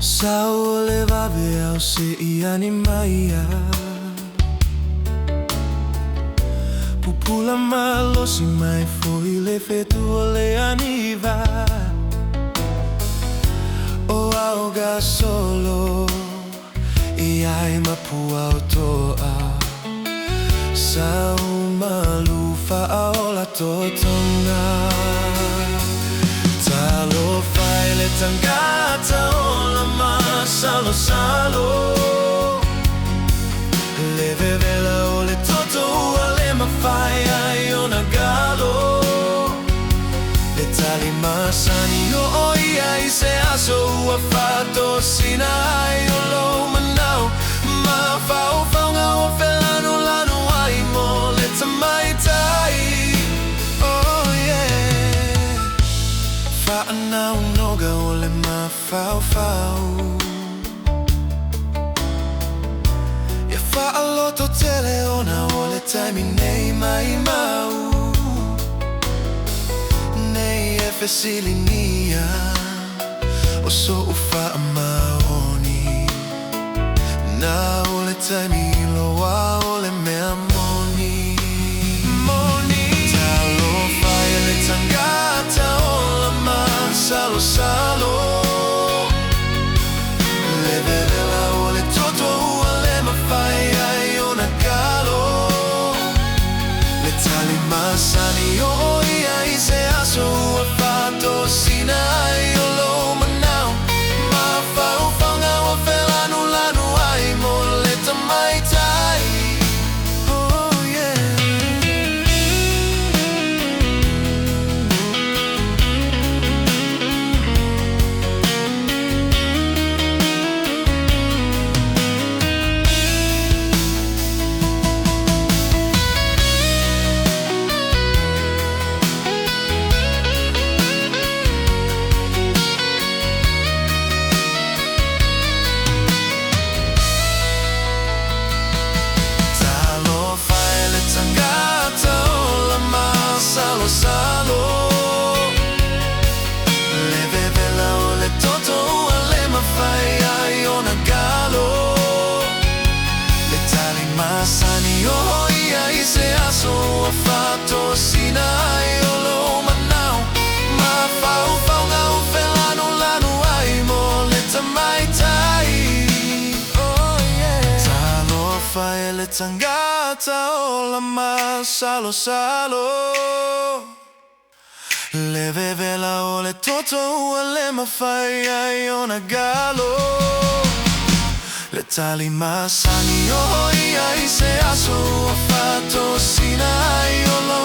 Sao le vave au se iani maia Pupula malosi mai foi le fetua le aniva O auga solo I ai mapua o toa Sao malufa aola totonga Talo fai le tangata o la Masalosalo Le vevela o le toto a le mawhai ai o na galo Le tali masani o oi ai se aso ua whato sina ai o lo manau Ma whao whaunga o whelanu lanu ai mo le tamai tai Oh yeah Whaanau noga o le mawhao whao Ia whaaloto tele ona o le taimi nei mai mau Nei e whesili nia O so u wha maoni Na o le taimi loa o le mea moni Moni Talo whai le tangata o la Masalosalo Le vevela o le toto ua le mawhai ai o na galo Le tali masani o oi ai se aso ua whato sina ai o lo manau Ma whau whaunga ua whelanu lanu ai mo le tamai tai Oh yeah Masalosalo Le vevela o le toto ua le mawhai ai o na galo Le tali masani o hoi ai se aso ua whato sina ai o lo manau Ma whau whaunga o whelanu lanu ai mo le tamai tai Oh yeah Talo whai le tangata o la Masalosalo Le vevela o le toto ua le mawhai ai o na galo Le tali masani o hoi ai se aso ua whato sina ai o lo